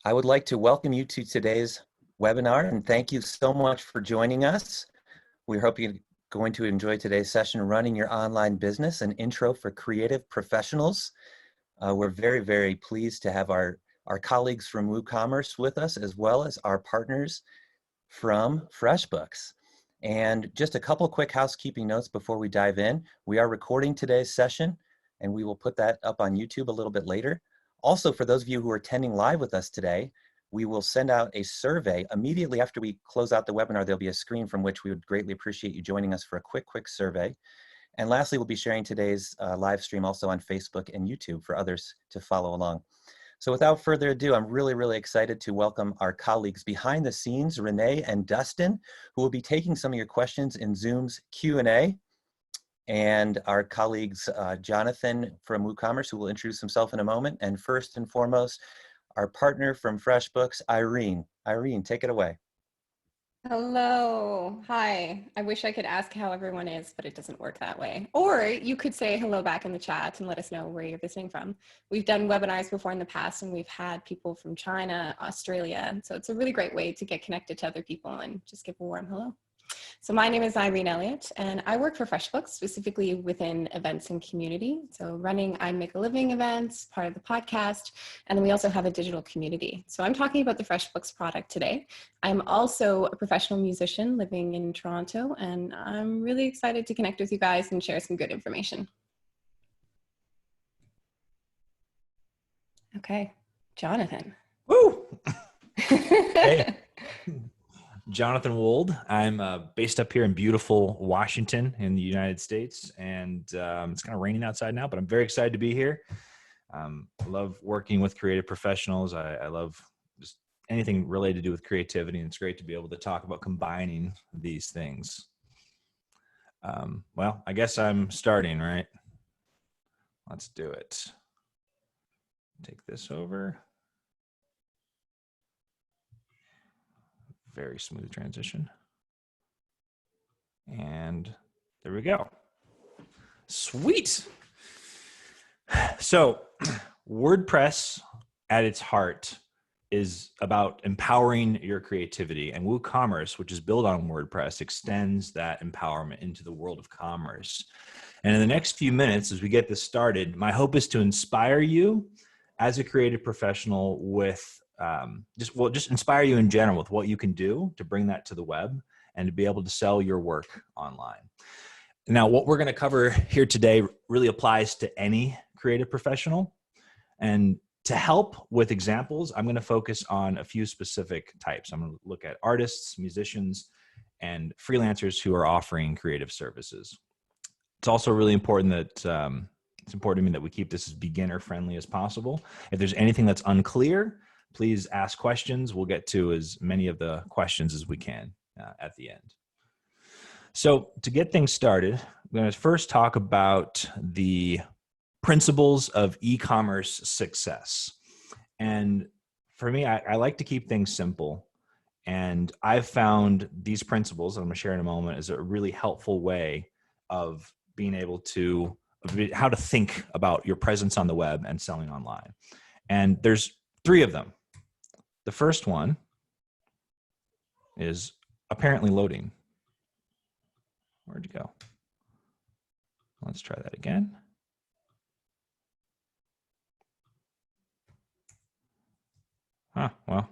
I would like to welcome you to today's webinar and thank you so much for joining us. We hope you're going to enjoy today's session, Running Your Online Business, an intro for creative professionals. We're very, very pleased to have our colleagues from WooCommerce with us, as well as our partners from FreshBooks. And just a couple quick housekeeping notes before we dive in. We are recording today's session, and we will put that up on YouTube a little bit later. Also, for those of you who are attending live with us today, we will send out a survey immediately after we close out the webinar. There'll be a screen from which we would greatly appreciate you joining us for a quick survey. And lastly, we'll be sharing today's live stream also on Facebook and YouTube for others to follow along. So without further ado, I'm really excited to welcome our colleagues behind the scenes, Renee and Dustin, who will be taking some of your questions in Zoom's Q&A. And our colleagues, Jonathan from WooCommerce, who will introduce himself in a moment. And first and foremost, our partner from FreshBooks, Irene. Irene, take it away. Hello. Hi. I wish I could ask how everyone is, but it doesn't work that way. Or you could say hello back in the chat and let us know where you're visiting from. We've done webinars before in the past, and we've had people from China, Australia. So it's a really great way to get connected to other people and just give a warm hello. So my name is Irene Elliott, and I work for FreshBooks, specifically within events and community. So running I Make a Living events, part of the podcast, and then we also have a digital community. So I'm talking about the FreshBooks product today. I'm also a professional musician living in Toronto, and I'm really excited to connect with you guys and share some good information. Okay, Jonathan. Woo! Hey. Jonathan Wold. I'm based up here in beautiful Washington in the United States, and it's kind of raining outside now, but I'm very excited to be here. I love working with creative professionals. I love just anything related to do with creativity, and it's great to be able to talk about combining these things. Well, I guess I'm starting, right? Let's do it. Take this over. Very smooth transition. And there we go. Sweet. So WordPress at its heart is about empowering your creativity, and WooCommerce, which is built on WordPress, extends that empowerment into the world of commerce. And in the next few minutes, as we get this started, my hope is to inspire you as a creative professional with just inspire you in general with what you can do to bring that to the web and to be able to sell your work online. Now, what we're going to cover here today really applies to any creative professional. And to help with examples, I'm going to focus on a few specific types. I'm going to look at artists, musicians, and freelancers who are offering creative services. It's also really important that it's important to me that we keep this as beginner friendly as possible. If there's anything that's unclear, please ask questions. We'll get to as many of the questions as we can at the end. So to get things started, I'm going to first talk about the principles of e-commerce success. And for me, I like to keep things simple. And I've found these principles, I'm going to share in a moment, is a really helpful way of being able to, how to think about your presence on the web and selling online. And there's 3 of them. The first one is apparently loading. Where'd you go? Let's try that again. Well,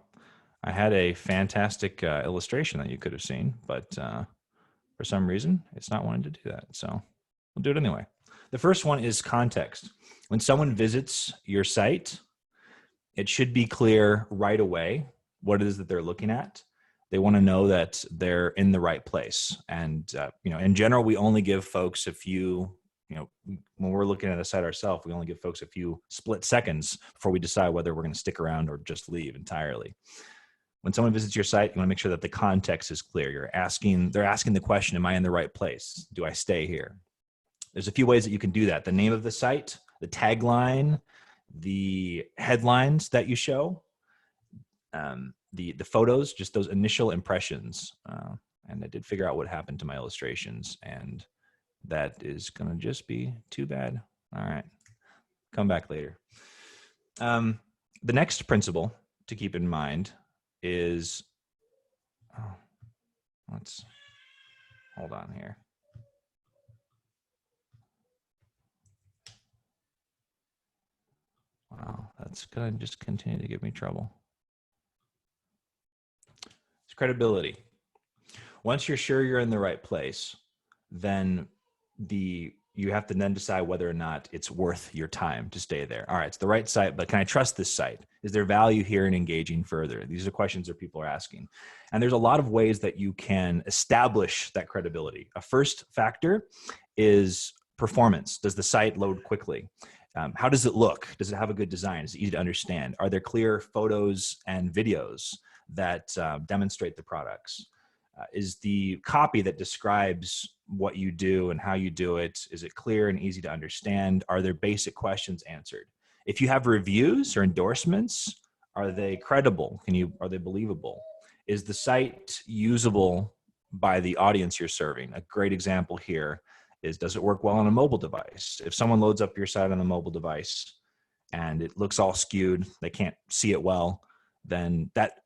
I had a fantastic illustration that you could have seen, but for some reason, it's not wanting to do that. So we'll do it anyway. The first one is context. When someone visits your site, it should be clear right away what it is that they're looking at. They want to know that they're in the right place. And, in general, we only give folks a few, when we're looking at a site ourselves, we only give folks a few split seconds before we decide whether we're going to stick around or just leave entirely. When someone visits your site, you want to make sure that the context is clear. They're asking the question, am I in the right place? Do I stay here? There's a few ways that you can do that. The name of the site, the tagline, the headlines that you show, the photos, just those initial impressions. And I did figure out what happened to my illustrations, and that is going to just be too bad. All right, come back later. The next principle to keep in mind is, let's hold on here. Wow, that's going to just continue to give me trouble. It's credibility. Once you're sure you're in the right place, then you have to then decide whether or not it's worth your time to stay there. All right, it's the right site, but can I trust this site? Is there value here in engaging further? These are questions that people are asking. And there's a lot of ways that you can establish that credibility. A first factor is performance. Does the site load quickly? How does it look? Does it have a good design? Is it easy to understand? Are there clear photos and videos that demonstrate the products? Is the copy that describes what you do and how you do it, is it clear and easy to understand? Are there basic questions answered? If you have reviews or endorsements, are they credible? Are they believable? Is the site usable by the audience you're serving? A great example here is, does it work well on a mobile device? If someone loads up your site on a mobile device and it looks all skewed, they can't see it well, then that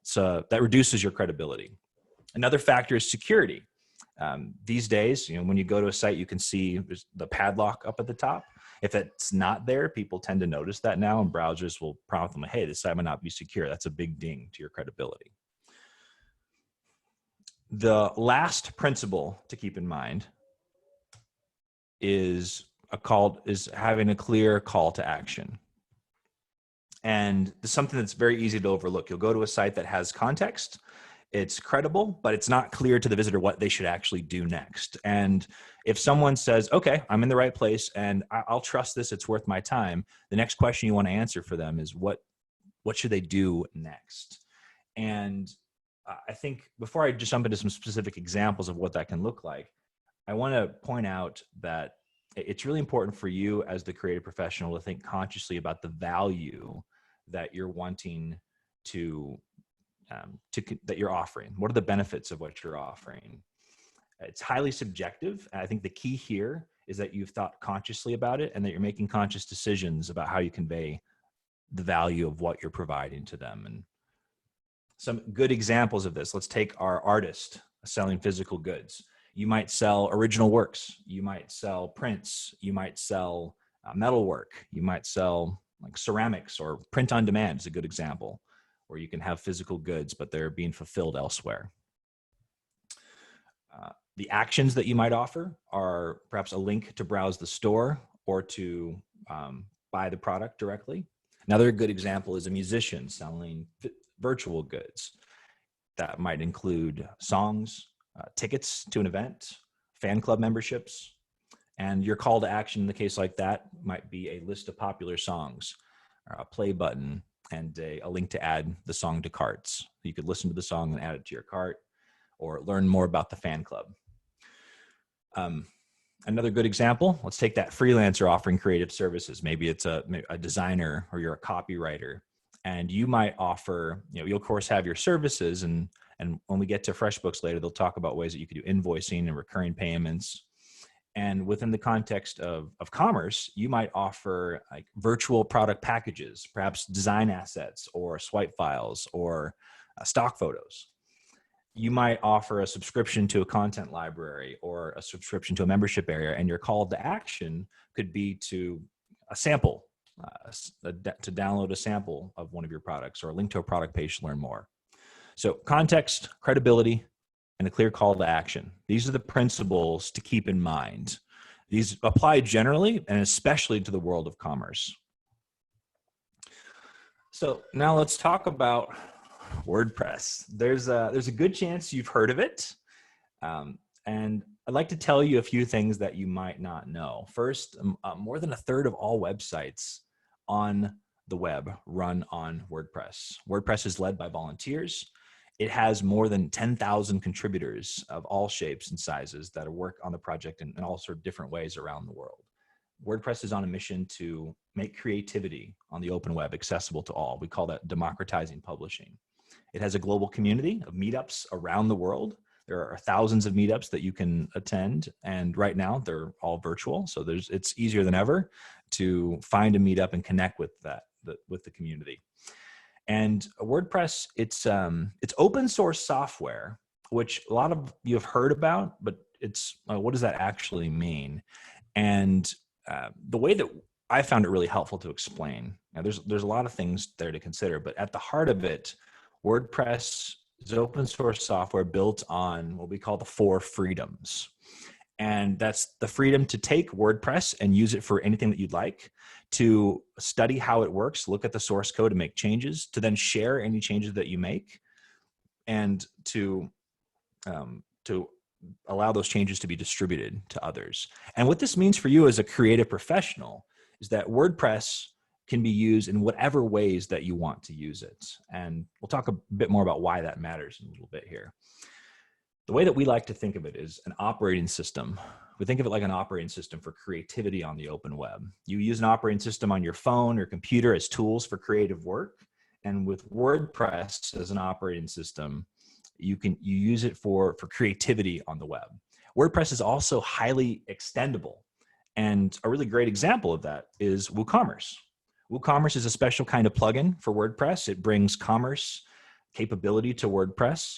reduces your credibility. Another factor is security. These days, when you go to a site, you can see there's the padlock up at the top. If it's not there, people tend to notice that now, and browsers will prompt them, hey, this site might not be secure. That's a big ding to your credibility. The last principle to keep in mind is having a clear call to action. And it's something that's very easy to overlook. You'll go to a site that has context. It's credible, but it's not clear to the visitor what they should actually do next. And if someone says, okay, I'm in the right place and I'll trust this, it's worth my time, the next question you want to answer for them is what should they do next? And I think before I just jump into some specific examples of what that can look like, I want to point out that it's really important for you as the creative professional to think consciously about the value that you're wanting that you're offering. What are the benefits of what you're offering? It's highly subjective. And I think the key here is that you've thought consciously about it and that you're making conscious decisions about how you convey the value of what you're providing to them. And some good examples of this, let's take our artist selling physical goods. You might sell original works. You might sell prints. You might sell metalwork. You might sell like ceramics, or print on demand is a good example, where you can have physical goods, but they're being fulfilled elsewhere. The actions that you might offer are perhaps a link to browse the store or to buy the product directly. Another good example is a musician selling virtual goods. That might include songs, tickets to an event, fan club memberships, and your call to action in the case like that might be a list of popular songs, a play button, and a link to add the song to carts. You could listen to the song and add it to your cart, or learn more about the fan club. Another good example, let's take that freelancer offering creative services. Maybe it's a designer, or you're a copywriter, and you might offer, you'll of course have your services, and when we get to FreshBooks later, they'll talk about ways that you could do invoicing and recurring payments. And within the context of commerce, you might offer like virtual product packages, perhaps design assets or swipe files or stock photos. You might offer a subscription to a content library or a subscription to a membership area, and your call to action could be to a sample, to download a sample of one of your products, or a link to a product page to learn more. So context, credibility, and a clear call to action. These are the principles to keep in mind. These apply generally and especially to the world of commerce. So now let's talk about WordPress. There's a good chance you've heard of it. And I'd like to tell you a few things that you might not know. First, more than a third of all websites on the web run on WordPress. WordPress is led by volunteers. It has more than 10,000 contributors of all shapes and sizes that work on the project in all sorts of different ways around the world. WordPress is on a mission to make creativity on the open web accessible to all. We call that democratizing publishing. It has a global community of meetups around the world. There are thousands of meetups that you can attend, and right now they're all virtual. So it's easier than ever to find a meetup and connect with the community. And WordPress, it's open source software, which a lot of you have heard about, but it's what does that actually mean? And the way that I found it really helpful to explain. Now, there's a lot of things there to consider, but at the heart of it, WordPress is open source software built on what we call the 4 freedoms. And that's the freedom to take WordPress and use it for anything that you'd like, to study how it works, look at the source code and make changes, to then share any changes that you make, and to allow those changes to be distributed to others. And what this means for you as a creative professional is that WordPress can be used in whatever ways that you want to use it. And we'll talk a bit more about why that matters in a little bit here. The way that we like to think of it is an operating system. We think of it like an operating system for creativity on the open web. You use an operating system on your phone or computer as tools for creative work. And with WordPress as an operating system, you use it for creativity on the web. WordPress is also highly extendable. And a really great example of that is WooCommerce. WooCommerce is a special kind of plugin for WordPress. It brings commerce capability to WordPress.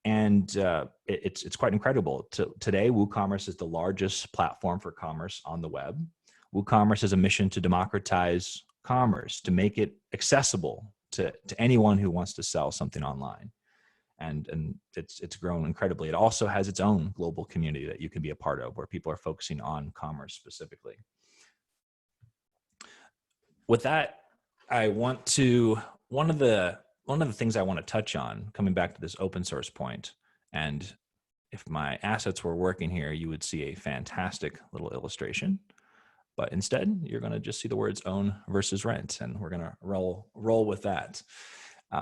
And it's quite incredible. Today, WooCommerce is the largest platform for commerce on the web. WooCommerce is a mission to democratize commerce, to make it accessible to anyone who wants to sell something online. And it's grown incredibly. It also has its own global community that you can be a part of, where people are focusing on commerce specifically. With that, one of the things I want to touch on, coming back to this open source point, and if my assets were working here, you would see a fantastic little illustration. But instead, you're going to just see the words own versus rent, and we're going to roll with that.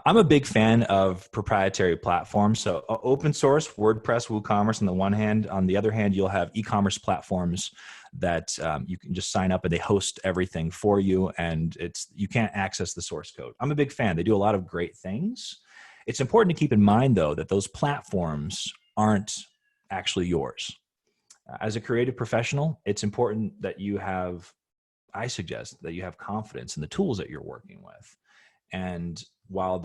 I'm a big fan of proprietary platforms. So open source, WordPress, WooCommerce on the one hand. On the other hand, you'll have e-commerce platforms that you can just sign up and they host everything for you, and you can't access the source code. I'm a big fan. They do a lot of great things. It's important to keep in mind, though, that those platforms aren't actually yours. As a creative professional, it's important that I suggest that you have confidence in the tools that you're working with. And while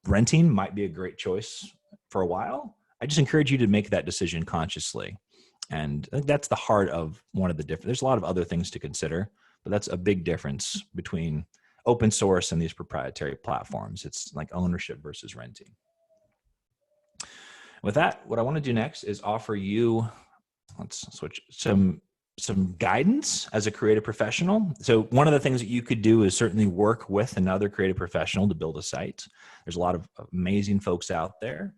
renting might be a great choice for a while, I just encourage you to make that decision consciously. And I think that's the heart of one of the different. There's a lot of other things to consider, but that's a big difference between open source and these proprietary platforms. It's like ownership versus renting. With that, what I want to do next is offer you, let's switch, some guidance as a creative professional. So one of the things that you could do is certainly work with another creative professional to build a site. There's a lot of amazing folks out there.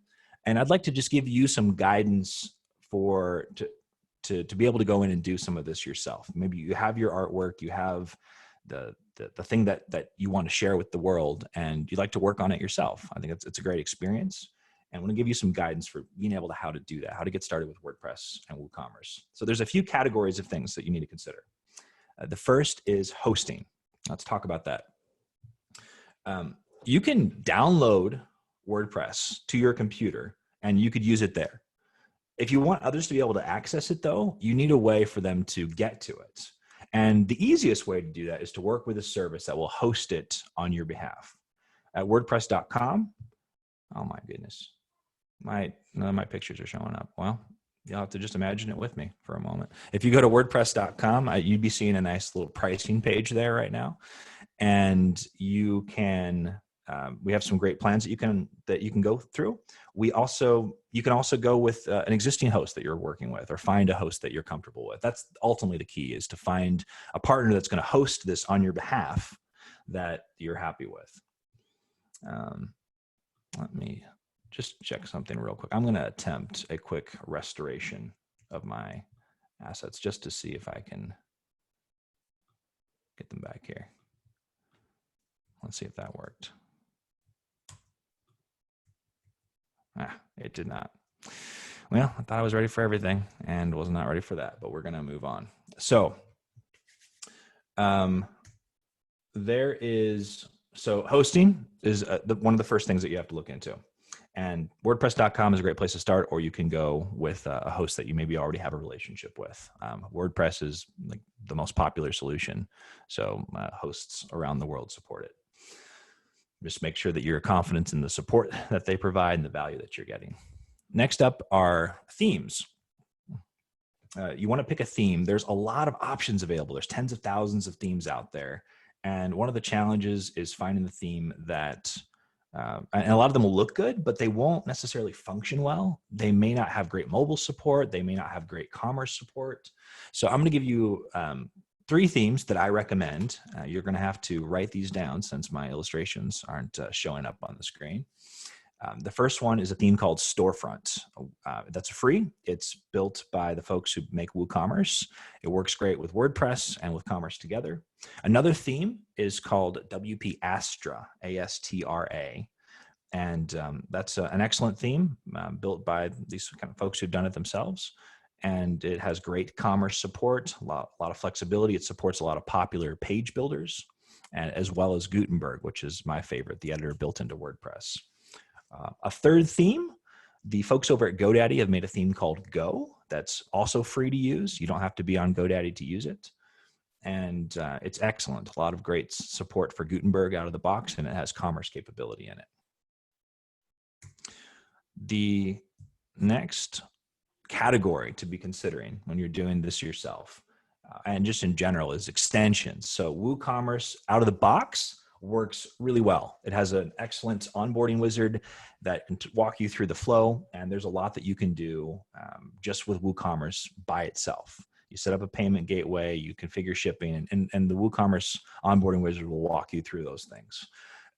And I'd like to just give you some guidance to be able to go in and do some of this yourself. Maybe you have your artwork, you have the thing that you want to share with the world, and you'd like to work on it yourself. I think it's a great experience. And I want to give you some guidance for being able to how to do that, how to get started with WordPress and WooCommerce. So there's a few categories of things that you need to consider. The first is hosting. Let's talk about that. You can download WordPress to your computer and you could use it there. If you want others to be able to access it, though, you need a way for them to get to it. And the easiest way to do that is to work with a service that will host it on your behalf. At WordPress.com, oh my goodness. None of my pictures are showing up. Well, you'll have to just imagine it with me for a moment. If you go to WordPress.com, you'd be seeing a nice little pricing page there right now. And you can, we have some great plans that you can go through. You can also go with an existing host that you're working with, or find a host that you're comfortable with. That's ultimately the key, is to find a partner that's going to host this on your behalf that you're happy with. Let me just check something real quick. I'm going to attempt a quick restoration of my assets just to see if I can get them back here. Let's see if that worked. It did not. Well, I thought I was ready for everything and was not ready for that, but we're going to move on. So hosting is one of the first things that you have to look into. And WordPress.com is a great place to start, or you can go with a host that you maybe already have a relationship with. WordPress is like the most popular solution, so hosts around the world support it. Just make sure that you're confident in the support that they provide and the value that you're getting. Next up are themes. You want to pick a theme. There's a lot of options available. There's tens of thousands of themes out there. And one of the challenges is finding the theme that, and a lot of them will look good, but they won't necessarily function well. They may not have great mobile support. They may not have great commerce support. So I'm going to give you 3 themes that I recommend. You're going to have to write these down since my illustrations aren't showing up on the screen. The first one is a theme called Storefront. That's free. It's built by the folks who make WooCommerce. It works great with WordPress and with Commerce together. Another theme is called WP Astra, A-S-T-R-A. And that's an excellent theme built by these kind of folks who've done it themselves. And it has great commerce support, a lot of flexibility. It supports a lot of popular page builders, and as well as Gutenberg, which is my favorite, the editor built into WordPress. A third theme, the folks over at GoDaddy have made a theme called Go that's also free to use. You don't have to be on GoDaddy to use it. And it's excellent. A lot of great support for Gutenberg out of the box, and it has commerce capability in it. The next category to be considering when you're doing this yourself, and just in general, is extensions. So WooCommerce out of the box works really well. It has an excellent onboarding wizard that can walk you through the flow, and there's a lot that you can do just with WooCommerce by itself. You set up a payment gateway, you configure shipping, and the WooCommerce onboarding wizard will walk you through those things.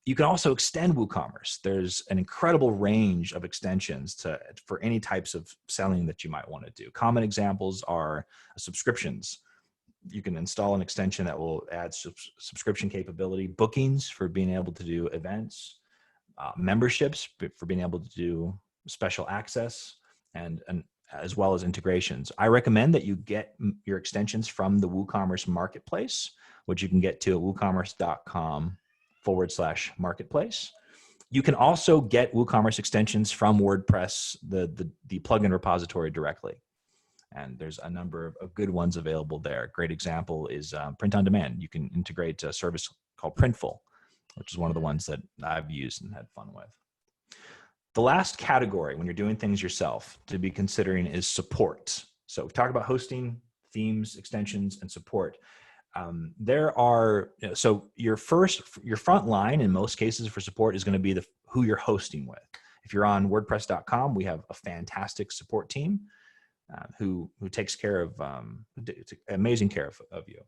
You can also extend WooCommerce. There's an incredible range of extensions for any types of selling that you might want to do. Common examples are subscriptions. You can install an extension that will add subscription capability, bookings for being able to do events, memberships for being able to do special access, and as well as integrations. I recommend that you get your extensions from the WooCommerce marketplace, which you can get to at woocommerce.com/marketplace. You can also get WooCommerce extensions from WordPress, the plugin repository directly. And there's a number of good ones available there. A great example is Print on Demand. You can integrate a service called Printful, which is one of the ones that I've used and had fun with. The last category when you're doing things yourself to be considering is support. So we've talked about hosting, themes, extensions, and support. So your front line in most cases for support is going to be who you're hosting with. If you're on WordPress.com, we have a fantastic support team who takes care of, amazing care of you.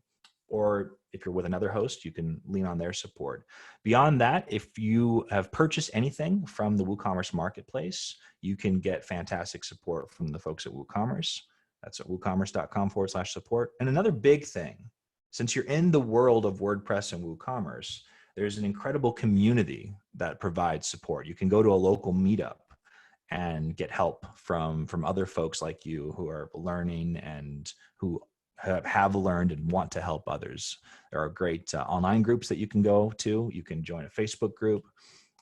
Or if you're with another host, you can lean on their support. Beyond that, if you have purchased anything from the WooCommerce marketplace, you can get fantastic support from the folks at WooCommerce. That's at woocommerce.com/support. And another big thing, since you're in the world of WordPress and WooCommerce, there's an incredible community that provides support. You can go to a local meetup and get help from other folks like you who are learning and who have learned and want to help others. There are great online groups that you can go to. You can join a Facebook group.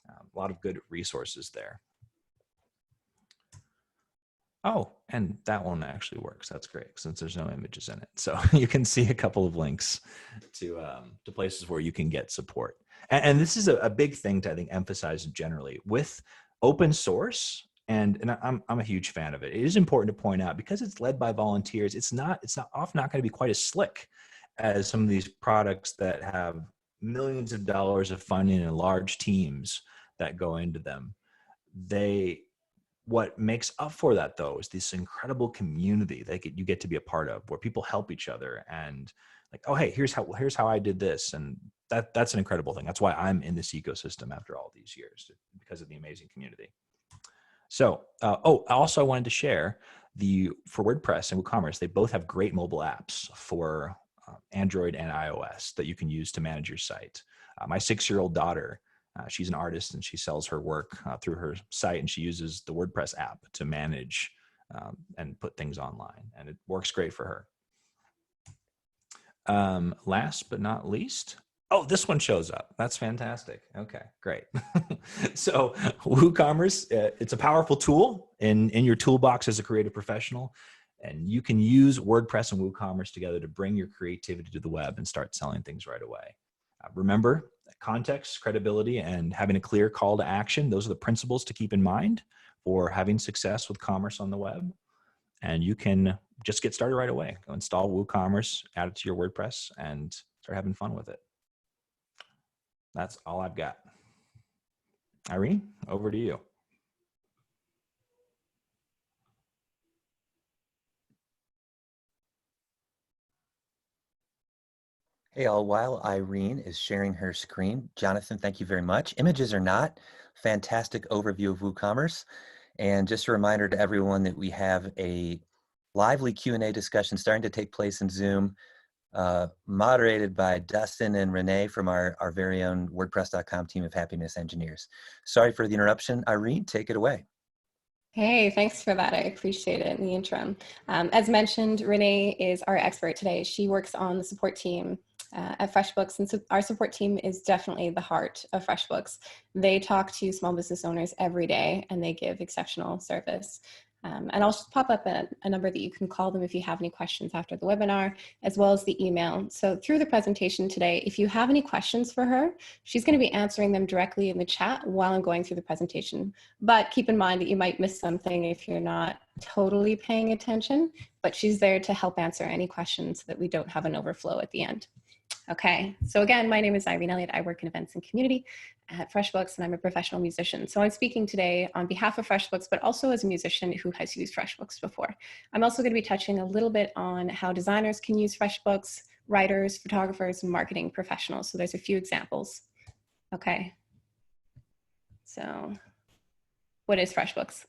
A lot of good resources there. Oh, and that one actually works. That's great since there's no images in it. So you can see a couple of links to places where you can get support. And this is a big thing to, I think, emphasize generally with open source. And I'm a huge fan of it. It is important to point out because it's led by volunteers. It's often not going to be quite as slick as some of these products that have millions of dollars of funding and large teams that go into them. What makes up for that though is this incredible community that you get to be a part of, where people help each other and like, oh hey, here's how I did this, and that's an incredible thing. That's why I'm in this ecosystem after all these years, because of the amazing community. So, also I wanted to share for WordPress and WooCommerce, they both have great mobile apps for Android and iOS that you can use to manage your site. My 6-year-old daughter, she's an artist and she sells her work through her site, and she uses the WordPress app to manage and put things online, and it works great for her. Last but not least, oh, this one shows up. That's fantastic. Okay, great. So WooCommerce, it's a powerful tool in your toolbox as a creative professional, and you can use WordPress and WooCommerce together to bring your creativity to the web and start selling things right away. Remember, context, credibility, and having a clear call to action. Those are the principles to keep in mind for having success with commerce on the web. And you can just get started right away. Go install WooCommerce, add it to your WordPress, and start having fun with it. That's all I've got. Irene, over to you. Hey, all, while Irene is sharing her screen, Jonathan, thank you very much. Images or not, fantastic overview of WooCommerce. And just a reminder to everyone that we have a lively Q&A discussion starting to take place in Zoom, moderated by Dustin and Renee from our very own WordPress.com team of happiness engineers. Sorry for the interruption. Irene, take it away. Hey, thanks for that. I appreciate it in the interim. As mentioned, Renee is our expert today. She works on the support team at FreshBooks, and so our support team is definitely the heart of FreshBooks. They talk to small business owners every day, and they give exceptional service. And I'll just pop up a number that you can call them if you have any questions after the webinar, as well as the email. So through the presentation today, if you have any questions for her, she's going to be answering them directly in the chat while I'm going through the presentation. But keep in mind that you might miss something if you're not totally paying attention, but she's there to help answer any questions so that we don't have an overflow at the end. Okay, so again, my name is Irene Elliott. I work in events and community at FreshBooks, and I'm a professional musician. So I'm speaking today on behalf of FreshBooks, but also as a musician who has used FreshBooks before. I'm also going to be touching a little bit on how designers can use FreshBooks, writers, photographers, and marketing professionals. So there's a few examples. Okay, so what is FreshBooks?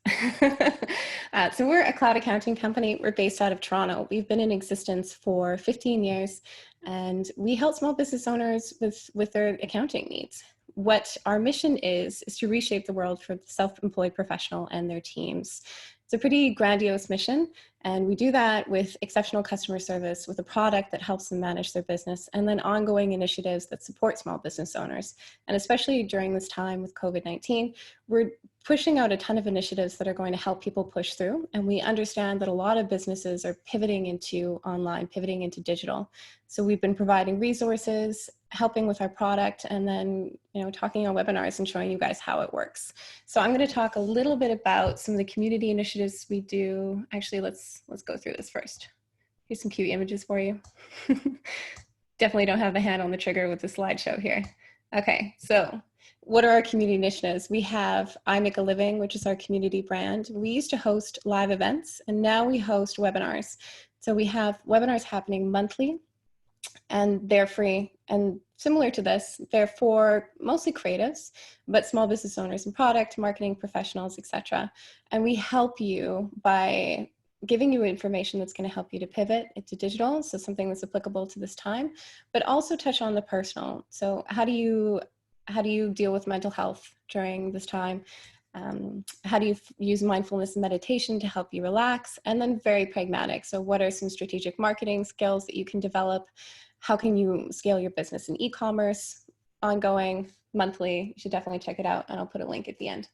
So we're a cloud accounting company. We're based out of Toronto. We've been in existence for 15 years, and we help small business owners with their accounting needs. What our mission is to reshape the world for the self-employed professional and their teams. It's a pretty grandiose mission, and we do that with exceptional customer service, with a product that helps them manage their business, and then ongoing initiatives that support small business owners. And especially during this time with COVID-19, we're pushing out a ton of initiatives that are going to help people push through. And we understand that a lot of businesses are pivoting into online, pivoting into digital. So we've been providing resources, helping with our product, and then talking on webinars and showing you guys how it works. So I'm going to talk a little bit about some of the community initiatives we do. Actually, let's go through this first. Here's some cute images for you. Definitely don't have the hand on the trigger with the slideshow here. Okay, so what are our community initiatives? We have I Make a Living, which is our community brand. We used to host live events, and now we host webinars. So we have webinars happening monthly, and they're free. And similar to this, they're for mostly creatives, but small business owners and product, marketing professionals, etc. And we help you by giving you information that's going to help you to pivot into digital, so something that's applicable to this time, but also touch on the personal. So how do you deal with mental health during this time? How do you use mindfulness and meditation to help you relax? And then very pragmatic. So what are some strategic marketing skills that you can develop? How can you scale your business in e-commerce? Ongoing, monthly. You should definitely check it out, and I'll put a link at the end.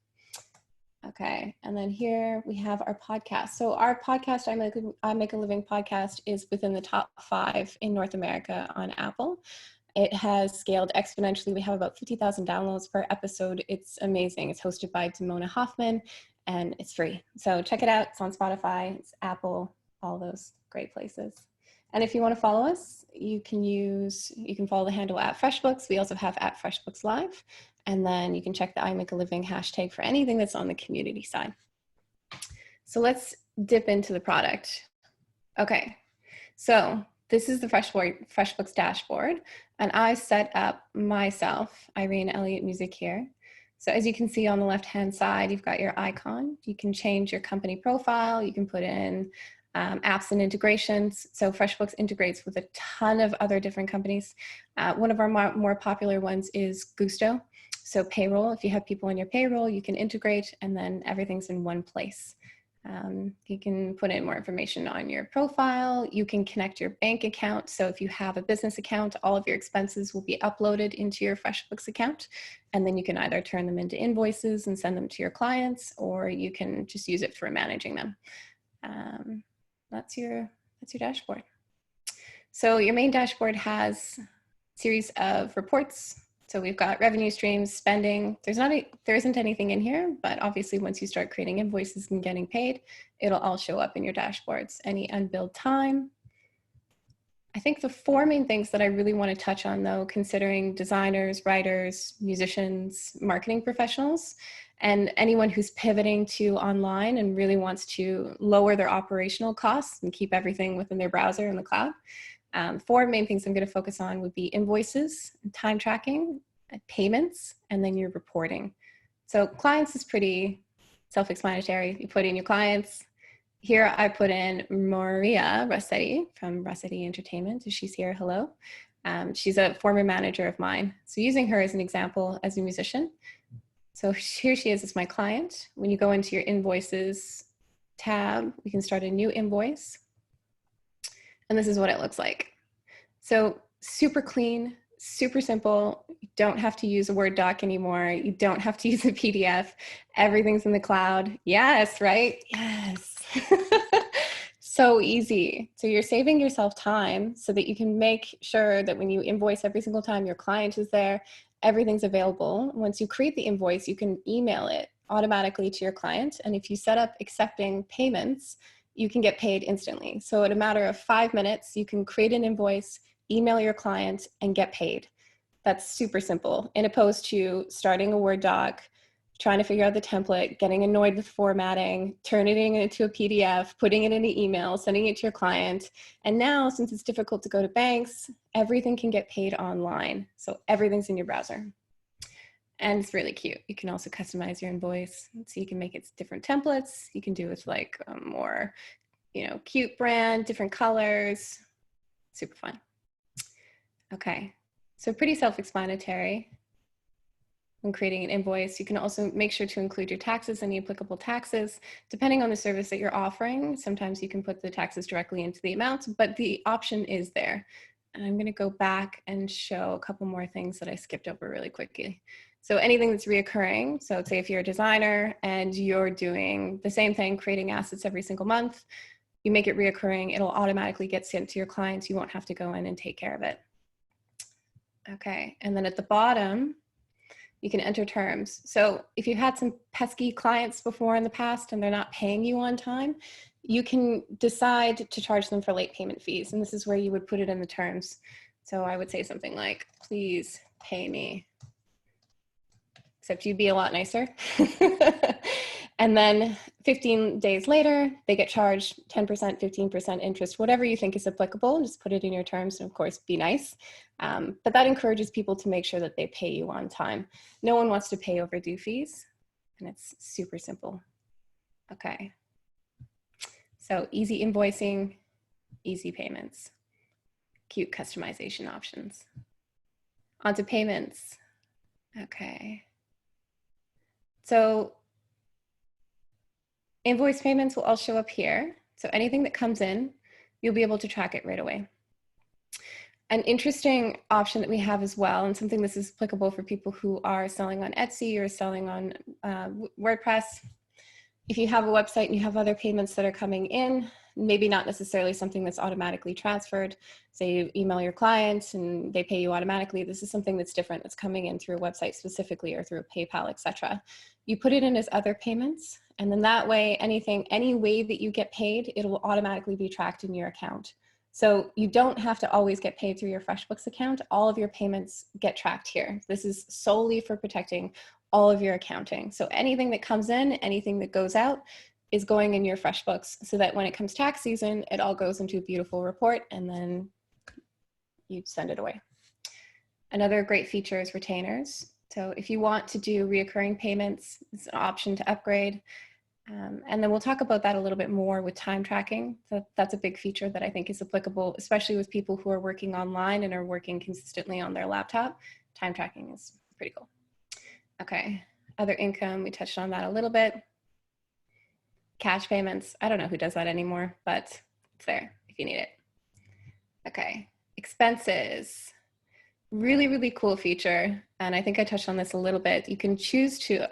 Okay, and then here we have our podcast. So our podcast, I Make a Living podcast, is within the top 5 in North America on Apple. It has scaled exponentially. We have about 50,000 downloads per episode. It's amazing. It's hosted by Damona Hoffman, and it's free. So check it out. It's on Spotify, it's Apple, all those great places. And if you want to follow us, you can follow the handle at FreshBooks. We also have at FreshBooks Live. And then you can check the I Make a Living hashtag for anything that's on the community side. So let's dip into the product. Okay, so this is the FreshBooks dashboard, and I set up myself, Irene Elliott Music here. So as you can see on the left-hand side, you've got your icon. You can change your company profile. You can put in apps and integrations. So FreshBooks integrates with a ton of other different companies. One of our more popular ones is Gusto. So payroll, if you have people on your payroll, you can integrate, and then everything's in one place. You can put in more information on your profile. You can connect your bank account. So if you have a business account, all of your expenses will be uploaded into your FreshBooks account. And then you can either turn them into invoices and send them to your clients, or you can just use it for managing them. That's your dashboard. So your main dashboard has a series of reports, So we've got revenue streams, spending. There isn't anything in here, but obviously once you start creating invoices and getting paid, it'll all show up in your dashboards. Any unbilled time. I think the 4 main things that I really want to touch on though, considering designers, writers, musicians, marketing professionals, and anyone who's pivoting to online and really wants to lower their operational costs and keep everything within their browser in the cloud. 4 main things I'm going to focus on would be invoices, time tracking, payments, and then your reporting. So clients is pretty self-explanatory. You put in your clients. Here I put in Maria Rossetti from Rossetti Entertainment. She's here, hello. She's a former manager of mine. So using her as an example as a musician. So here she is as my client. When you go into your invoices tab, we can start a new invoice. And this is what it looks like. So super clean, super simple. You don't have to use a Word doc anymore. You don't have to use a PDF. Everything's in the cloud. Yes, right? Yes. So easy. So you're saving yourself time so that you can make sure that when you invoice every single time your client is there, everything's available. Once you create the invoice, you can email it automatically to your client. And if you set up accepting payments, you can get paid instantly. So in a matter of 5 minutes, you can create an invoice, email your client, and get paid. That's super simple, in opposed to starting a Word doc, trying to figure out the template, getting annoyed with formatting, turning it into a PDF, putting it in an email, sending it to your client. And now, since it's difficult to go to banks, everything can get paid online. So everything's in your browser. And it's really cute. You can also customize your invoice. So you can make it different templates. You can do it with like a more, cute brand, different colors. Super fun. Okay, so pretty self-explanatory. When creating an invoice, you can also make sure to include your taxes, any applicable taxes. Depending on the service that you're offering, sometimes you can put the taxes directly into the amount, but the option is there. And I'm gonna go back and show a couple more things that I skipped over really quickly. So anything that's reoccurring, so say if you're a designer and you're doing the same thing, creating assets every single month, you make it reoccurring, it'll automatically get sent to your clients. You won't have to go in and take care of it. Okay, and then at the bottom, you can enter terms. So if you've had some pesky clients before in the past and they're not paying you on time, you can decide to charge them for late payment fees. And this is where you would put it in the terms. So I would say something like, please pay me. Except you'd be a lot nicer. And then 15 days later, they get charged 10%, 15% interest, whatever you think is applicable. Just put it in your terms and of course, be nice. But that encourages people to make sure that they pay you on time. No one wants to pay overdue fees, and it's super simple. Okay. So easy invoicing, easy payments, cute customization options. Onto payments. Okay. So invoice payments will all show up here. So anything that comes in, you'll be able to track it right away. An interesting option that we have as well, and something this is applicable for people who are selling on Etsy or selling on WordPress. If you have a website and you have other payments that are coming in, maybe not necessarily something that's automatically transferred. Say you email your clients and they pay you automatically. This is something that's different, that's coming in through a website specifically or through a PayPal, etc. You put it in as other payments, and then that way, any way that you get paid, it will automatically be tracked in your account. So you don't have to always get paid through your FreshBooks account. All of your payments get tracked here. This is solely for protecting all of your accounting. So anything that comes in, anything that goes out is going in your FreshBooks so that when it comes tax season, it all goes into a beautiful report and then you send it away. Another great feature is retainers. So if you want to do reoccurring payments, it's an option to upgrade. And then we'll talk about that a little bit more with time tracking. So that's a big feature that I think is applicable, especially with people who are working online and are working consistently on their laptop. Time tracking is pretty cool. Okay, other income, we touched on that a little bit. Cash payments, I don't know who does that anymore, but it's there if you need it. Okay, expenses. Really, really cool feature. And I think I touched on this a little bit. You can choose to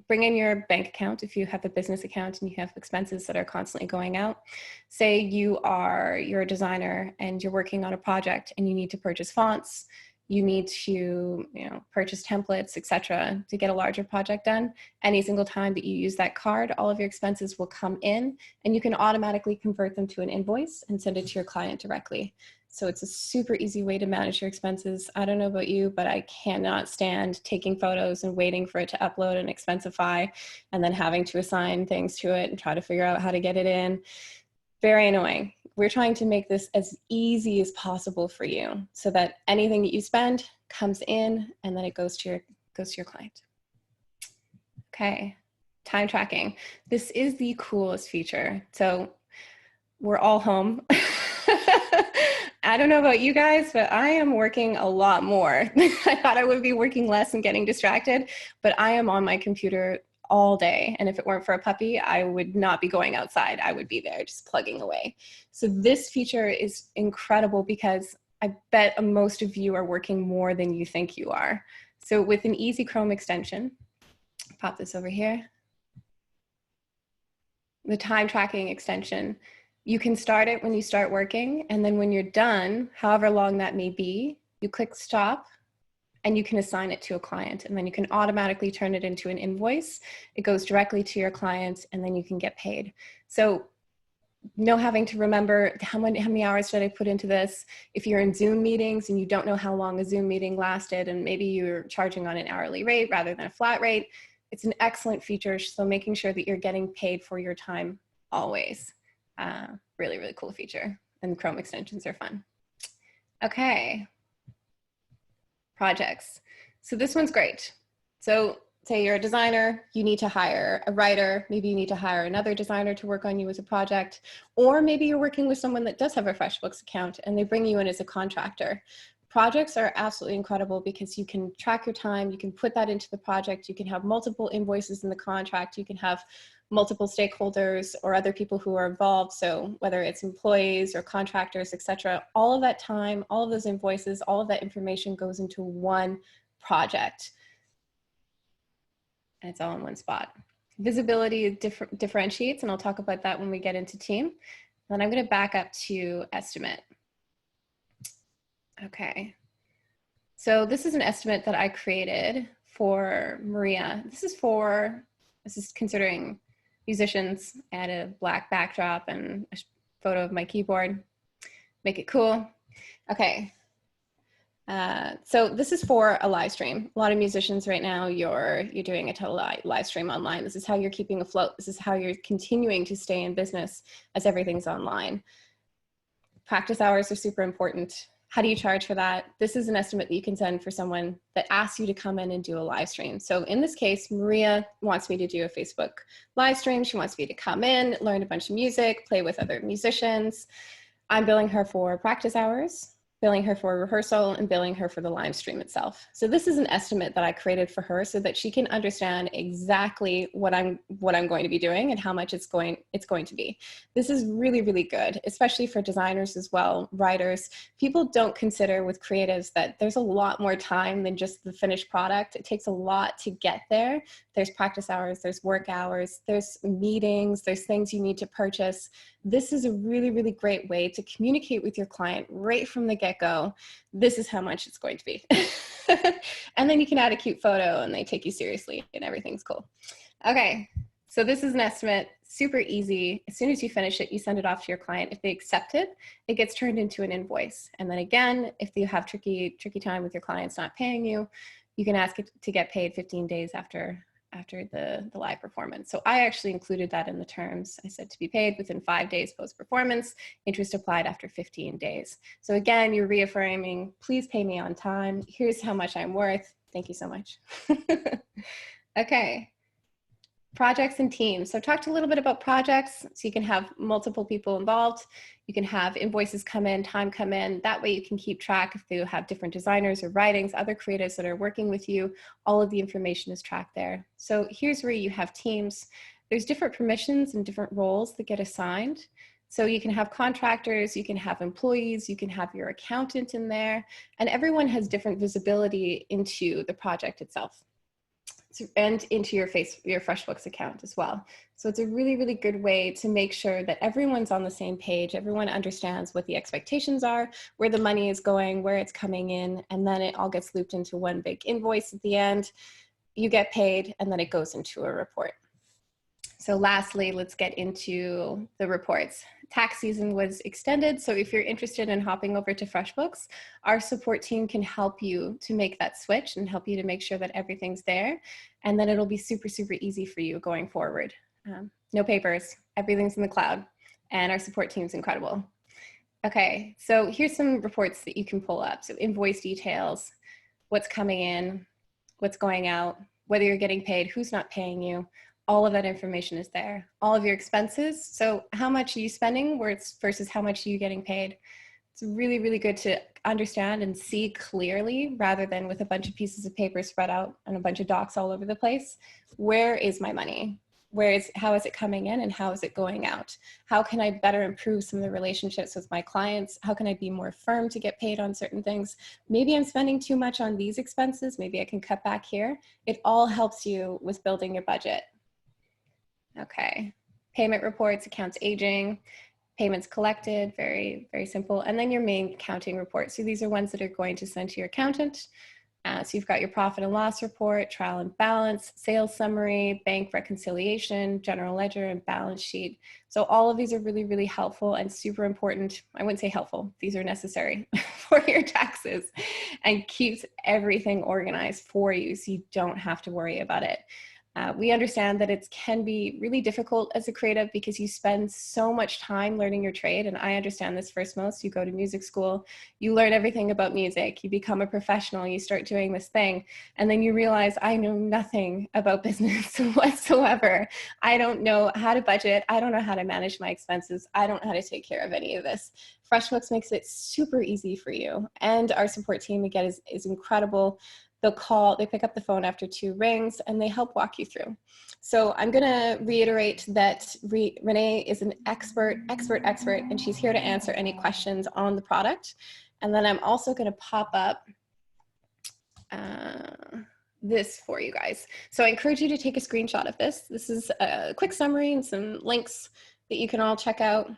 bring in your bank account if you have a business account and you have expenses that are constantly going out. Say you're a designer and you're working on a project and you need to purchase fonts. you need to, purchase templates, etc., to get a larger project done. Any single time that you use that card, all of your expenses will come in, and you can automatically convert them to an invoice and send it to your client directly. So it's a super easy way to manage your expenses. I don't know about you, but I cannot stand taking photos and waiting for it to upload and Expensify, and then having to assign things to it and try to figure out how to get it in. Very annoying. We're trying to make this as easy as possible for you so that anything that you spend comes in and then it goes to your client. Okay, time tracking. This is the coolest feature. So we're all home. I don't know about you guys, but I am working a lot more. I thought I would be working less and getting distracted, but I am on my computer all day. And if it weren't for a puppy, I would not be going outside. I would be there just plugging away. So this feature is incredible because I bet most of you are working more than you think you are. So with an easy Chrome extension, pop this over here, the time tracking extension, you can start it when you start working, and then when you're done, however long that may be, you click stop and you can assign it to a client, and then you can automatically turn it into an invoice. It goes directly to your client, and then you can get paid. So no having to remember how many hours did I put into this. If you're in Zoom meetings and you don't know how long a Zoom meeting lasted, and maybe you're charging on an hourly rate rather than a flat rate, it's an excellent feature. So making sure that you're getting paid for your time always. Really, really cool feature, and Chrome extensions are fun. Okay, projects. So this one's great. So say you're a designer, you need to hire a writer, maybe you need to hire another designer to work on you as a project, or maybe you're working with someone that does have a FreshBooks account and they bring you in as a contractor. Projects are absolutely incredible because you can track your time, you can put that into the project, you can have multiple invoices in the contract, you can have multiple stakeholders or other people who are involved. So whether it's employees or contractors, etc., all of that time, all of those invoices, all of that information goes into one project. And it's all in one spot. Visibility differentiates, and I'll talk about that when we get into team. Then I'm going to back up to estimate. Okay. So this is an estimate that I created for Maria. This is considering musicians. I had a black backdrop and a photo of my keyboard. Make it cool. Okay. So this is for a live stream. A lot of musicians right now, you're doing a total live stream online. This is how you're keeping afloat. This is how you're continuing to stay in business as everything's online. Practice hours are super important. How do you charge for that? This is an estimate that you can send for someone that asks you to come in and do a live stream. So in this case, Maria wants me to do a Facebook live stream. She wants me to come in, learn a bunch of music, play with other musicians. I'm billing her for practice hours, billing her for rehearsal, and billing her for the live stream itself. So this is an estimate that I created for her so that she can understand exactly what I'm going to be doing and how much it's going to be. This is really, really good, especially for designers as well, writers. People don't consider with creatives that there's a lot more time than just the finished product. It takes a lot to get there. There's practice hours, there's work hours, there's meetings, there's things you need to purchase. This is a really, really great way to communicate with your client right from the get-go. This is how much it's going to be. And then you can add a cute photo and they take you seriously and everything's cool. Okay, so this is an estimate, super easy. As soon as you finish it, you send it off to your client. If they accept it, it gets turned into an invoice. And then again, if you have tricky time with your clients not paying you, you can ask it to get paid 15 days after the live performance. So I actually included that in the terms. I said to be paid within 5 days post-performance, interest applied after 15 days. So again, you're reaffirming, please pay me on time. Here's how much I'm worth. Thank you so much. Okay. Projects and teams. So I talked a little bit about projects. So you can have multiple people involved. You can have invoices come in, time come in. That way you can keep track if you have different designers or writings, other creatives that are working with you. All of the information is tracked there. So here's where you have teams. There's different permissions and different roles that get assigned. So you can have contractors, you can have employees, you can have your accountant in there, and everyone has different visibility into the project itself. and into your FreshBooks account as well. So it's a really, really good way to make sure that everyone's on the same page. Everyone understands what the expectations are, where the money is going, where it's coming in, and then it all gets looped into one big invoice at the end. You get paid, and then it goes into a report. So lastly, let's get into the reports. Tax season was extended, so if you're interested in hopping over to FreshBooks, our support team can help you to make that switch and help you to make sure that everything's there, and then it'll be super, super easy for you going forward. No papers, everything's in the cloud, and our support team's incredible. Okay, so here's some reports that you can pull up. So invoice details, what's coming in, what's going out, whether you're getting paid, who's not paying you. All of that information is there. All of your expenses. So how much are you spending versus how much are you getting paid? It's really, really good to understand and see clearly rather than with a bunch of pieces of paper spread out and a bunch of docs all over the place. Where is my money? How is it coming in and how is it going out? How can I better improve some of the relationships with my clients? How can I be more firm to get paid on certain things? Maybe I'm spending too much on these expenses. Maybe I can cut back here. It all helps you with building your budget. Okay, payment reports, accounts aging, payments collected, very, very simple. And then your main accounting report. So these are ones that are going to send to your accountant. So you've got your profit and loss report, trial and balance, sales summary, bank reconciliation, general ledger, and balance sheet. So all of these are really, really helpful and super important. I wouldn't say helpful, these are necessary for your taxes and keeps everything organized for you so you don't have to worry about it. We understand that it can be really difficult as a creative because you spend so much time learning your trade, and I understand this first most. You go to music school, you learn everything about music, you become a professional, you start doing this thing, and then you realize I know nothing about business whatsoever. I don't know how to budget, I don't know how to manage my expenses, I don't know how to take care of any of this. FreshBooks makes it super easy for you, and our support team, again, is incredible. They pick up the phone after 2 rings, and they help walk you through. So I'm gonna reiterate that Renee is an expert, and she's here to answer any questions on the product. And then I'm also gonna pop up this for you guys. So I encourage you to take a screenshot of this. This is a quick summary and some links that you can all check out.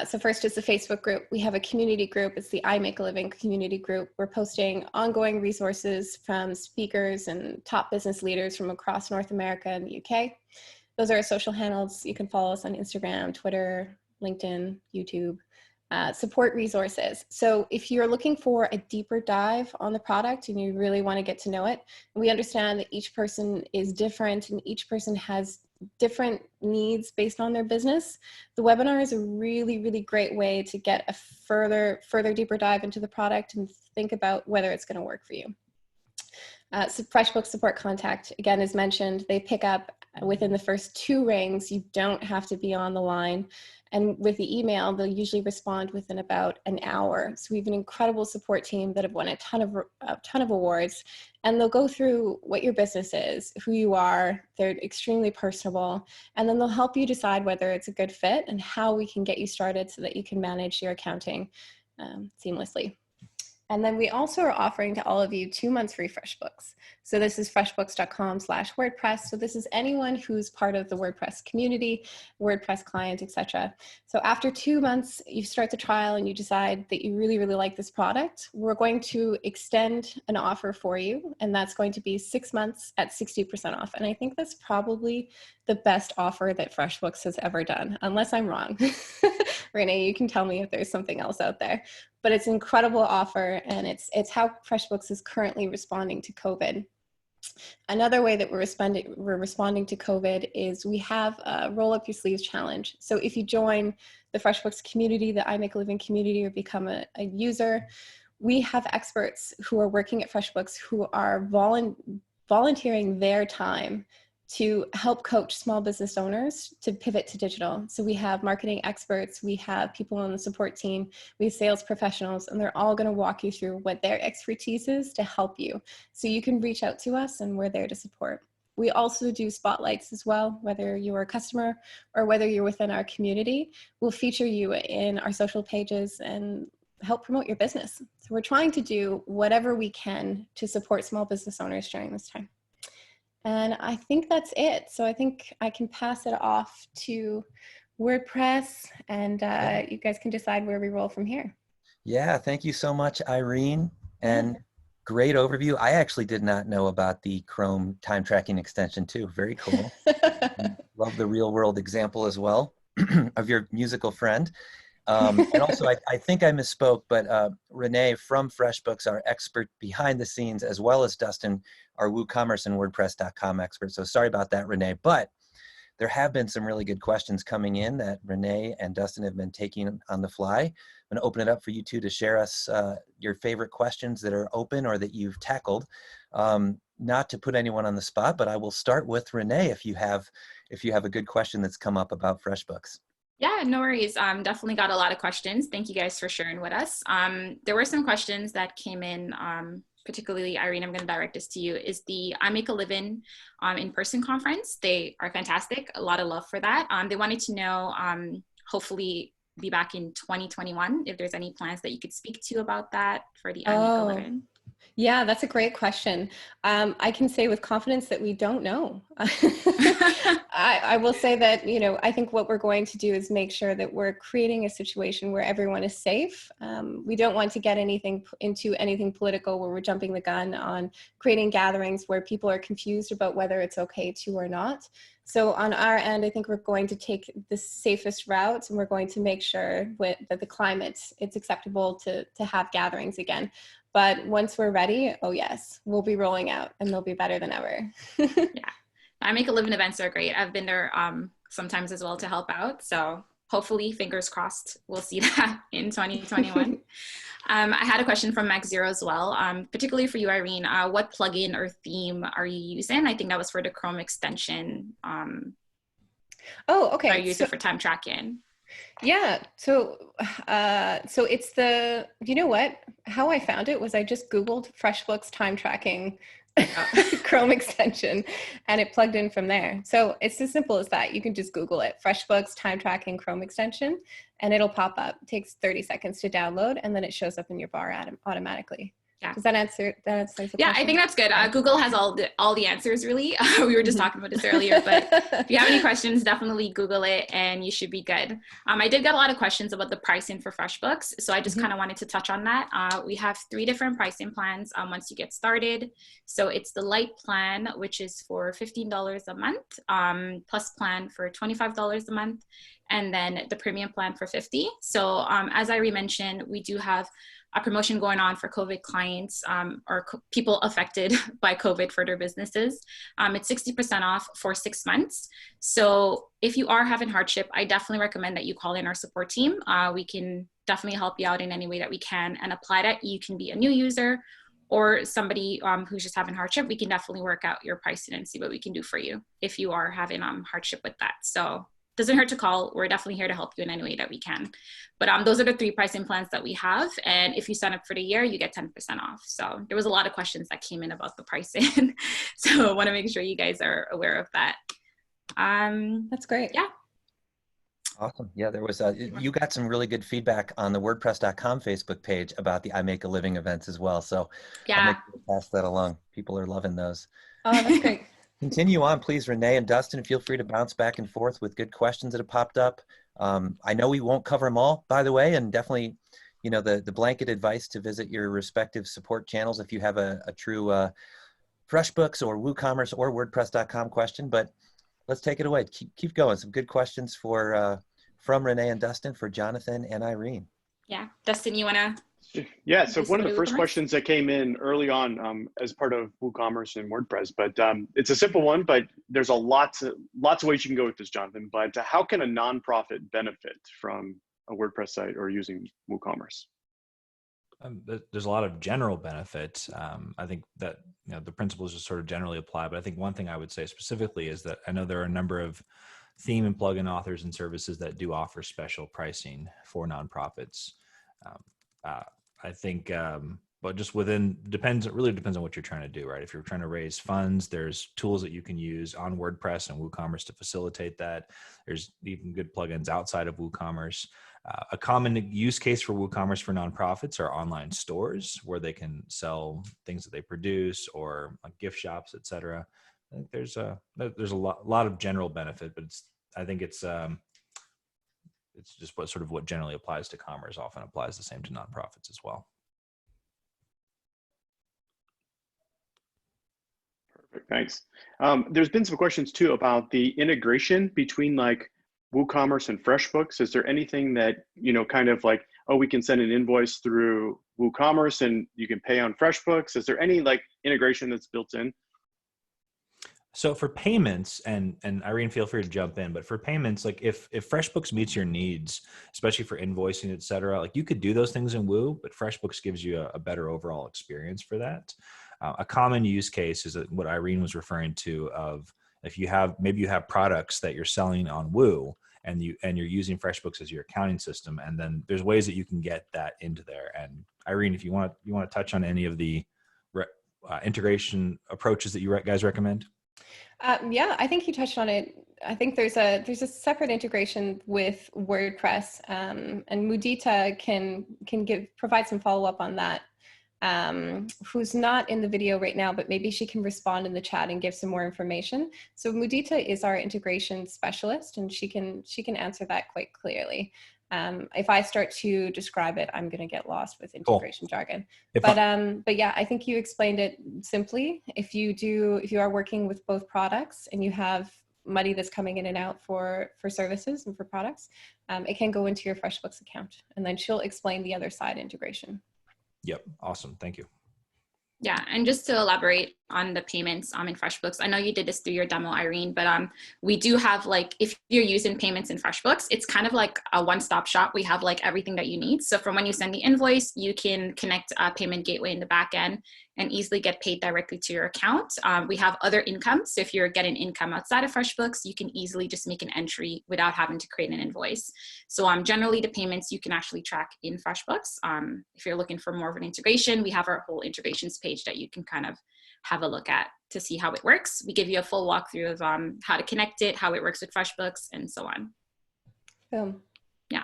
So first is the Facebook group. We have a community group. It's the I Make a Living community group. We're posting ongoing resources from speakers and top business leaders from across North America and the UK. Those are our social handles. You can follow us on Instagram, Twitter, LinkedIn, YouTube. Support resources. So if you're looking for a deeper dive on the product and you really want to get to know it, we understand that each person is different and each person has different needs based on their business. The webinar is a really, really great way to get a further deeper dive into the product and think about whether it's going to work for you. So FreshBooks support contact, again, as mentioned, they pick up within the first 2 rings. You don't have to be on the line. And with the email, they'll usually respond within about an hour. So we have an incredible support team that have won a ton of awards, and they'll go through what your business is, who you are. They're extremely personable, and then they'll help you decide whether it's a good fit and how we can get you started so that you can manage your accounting seamlessly. And then we also are offering to all of you 2 months free FreshBooks. So this is freshbooks.com/WordPress. So this is anyone who's part of the WordPress community, WordPress client, etc. So after 2 months, you start the trial and you decide that you really, really like this product. We're going to extend an offer for you, and that's going to be 6 months at 60% off. And I think that's probably the best offer that FreshBooks has ever done, unless I'm wrong. Renee, you can tell me if there's something else out there. But it's an incredible offer, and it's how FreshBooks is currently responding to COVID. Another way that we're responding to COVID is we have a roll up your sleeves challenge. So if you join the FreshBooks community, the I Make a Living community, or become a user, we have experts who are working at FreshBooks who are volunteering their time to help coach small business owners to pivot to digital. So we have marketing experts, we have people on the support team, we have sales professionals, and they're all gonna walk you through what their expertise is to help you. So you can reach out to us and we're there to support. We also do spotlights as well, whether you're a customer or whether you're within our community. We'll feature you in our social pages and help promote your business. So we're trying to do whatever we can to support small business owners during this time. And I think that's it. So I think I can pass it off to WordPress, and you guys can decide where we roll from here. Yeah, thank you so much, Irene. And Yeah. great overview. I actually did not know about the Chrome time tracking extension too. Very cool. Love the real world example as well of your musical friend. And also, I think I misspoke, but Renee from FreshBooks, our expert behind the scenes, as well as Dustin, our WooCommerce and WordPress.com expert. So sorry about that, Renee. But there have been some really good questions coming in that Renee and Dustin have been taking on the fly. I'm going to open it up for you two to share us your favorite questions that are open or that you've tackled. Not to put anyone on the spot, but I will start with Renee if you have a good question that's come up about FreshBooks. Yeah, no worries. Definitely got a lot of questions. Thank you guys for sharing with us. There were some questions that came in, particularly Irene, I'm going to direct this to you, is the I Make a Living in-person conference. They are fantastic. A lot of love for that. They wanted to know, hopefully be back in 2021, if there's any plans that you could speak to about that for the I Make a Living. Yeah, that's a great question. I can say with confidence that we don't know. I will say that, I think what we're going to do is make sure that we're creating a situation where everyone is safe. We don't want to get into anything political where we're jumping the gun on creating gatherings where people are confused about whether it's okay to or not. So on our end, I think we're going to take the safest route, and we're going to make sure that the climate, it's acceptable to have gatherings again. But once we're ready, oh yes, we'll be rolling out, and they'll be better than ever. Yeah, I Make a Living events are great. I've been there sometimes as well to help out. So hopefully, fingers crossed, we'll see that in 2021. I had a question from Max Zero as well, particularly for you, Irene. What plugin or theme are you using? I think that was for the Chrome extension. Oh, okay. I use it for time tracking. Yeah. So it's you know what? How I found it was I just Googled FreshBooks time tracking Chrome extension, and it plugged in from there. So it's as simple as that. You can just Google it, FreshBooks time tracking Chrome extension, and it'll pop up. It takes 30 seconds to download, and then it shows up in your bar automatically. Yeah. Does that answer the Yeah, question? I think that's good. Google has all the answers, really. We were just talking about this earlier, but if you have any questions, definitely Google it and you should be good. I did get a lot of questions about the pricing for FreshBooks, so I just kind of wanted to touch on that. We have 3 different pricing plans once you get started. So it's the Light plan, which is for $15 a month, Plus plan for $25 a month, and then the Premium plan for $50. So as I mentioned, we do have a promotion going on for COVID clients or people affected by COVID for their businesses. It's 60% off for 6 months. So if you are having hardship, I definitely recommend that you call in our support team. We can definitely help you out in any way that we can and apply that. You can be a new user or somebody who's just having hardship. We can definitely work out your pricing and see what we can do for you if you are having hardship with that. So doesn't hurt to call. We're definitely here to help you in any way that we can. But those are the 3 pricing plans that we have. And if you sign up for the year, you get 10% off. So there was a lot of questions that came in about the pricing. So I want to make sure you guys are aware of that. That's great. Yeah. Awesome. Yeah, there was you got some really good feedback on the WordPress.com Facebook page about the I Make a Living events as well. So yeah, I'll make sure to pass that along. People are loving those. Oh, that's great. Continue on, please, Renee and Dustin. Feel free to bounce back and forth with good questions that have popped up. I know we won't cover them all, by the way, and definitely, the blanket advice to visit your respective support channels if you have a true FreshBooks or WooCommerce or WordPress.com question. But let's take it away. Keep going. Some good questions from Renee and Dustin for Jonathan and Irene. Yeah, Dustin, you wanna? Yeah, so one of the first questions that came in early on as part of WooCommerce and WordPress, but it's a simple one, but there's lots of ways you can go with this, Jonathan. But how can a nonprofit benefit from a WordPress site or using WooCommerce? There's a lot of general benefits. I think that the principles just sort of generally apply, but I think one thing I would say specifically is that I know there are a number of theme and plugin authors and services that do offer special pricing for nonprofits. I think, but just it really depends on what you're trying to do, right? If you're trying to raise funds, there's tools that you can use on WordPress and WooCommerce to facilitate that. There's even good plugins outside of WooCommerce. A common use case for WooCommerce for nonprofits are online stores where they can sell things that they produce or like gift shops, et cetera. I think there's a lot of general benefit, but I think it's just what generally applies to commerce often applies the same to nonprofits as well. Perfect, thanks. There's been some questions too about the integration between like WooCommerce and FreshBooks. Is there anything that, kind of like, oh, we can send an invoice through WooCommerce and you can pay on FreshBooks? Is there any like integration that's built in? So for payments, and Irene, feel free to jump in, but for payments, like if FreshBooks meets your needs, especially for invoicing, et cetera, like you could do those things in Woo, but FreshBooks gives you a better overall experience for that. A common use case is what Irene was referring to of if maybe you have products that you're selling on Woo and you're using FreshBooks as your accounting system, and then there's ways that you can get that into there. And Irene, if you want to touch on any of the integration approaches that you guys recommend. Yeah, I think you touched on it. I think there's a separate integration with WordPress, and Mudita can provide some follow up on that. Who's not in the video right now, but maybe she can respond in the chat and give some more information. So Mudita is our integration specialist, and she can answer that quite clearly. If I start to describe it, I'm going to get lost with integration jargon. But yeah, I think you explained it simply. If you are working with both products and you have money that's coming in and out for services and for products, it can go into your FreshBooks account, and then she'll explain the other side integration. Yep. Awesome. Thank you. Yeah, and just to elaborate on the payments in FreshBooks, I know you did this through your demo, Irene, but we do have, like, if you're using payments in FreshBooks, it's kind of like a one-stop shop. We have like everything that you need. So from when you send the invoice, you can connect a payment gateway in the back end and easily get paid directly to your account. We have other income. So if you're getting income outside of FreshBooks, you can easily just make an entry without having to create an invoice. So generally the payments you can actually track in FreshBooks. If you're looking for more of an integration, we have our whole integrations page that you can kind of have a look at to see how it works. We give you a full walkthrough of how to connect it, how it works with FreshBooks, and so on. Boom. Yeah.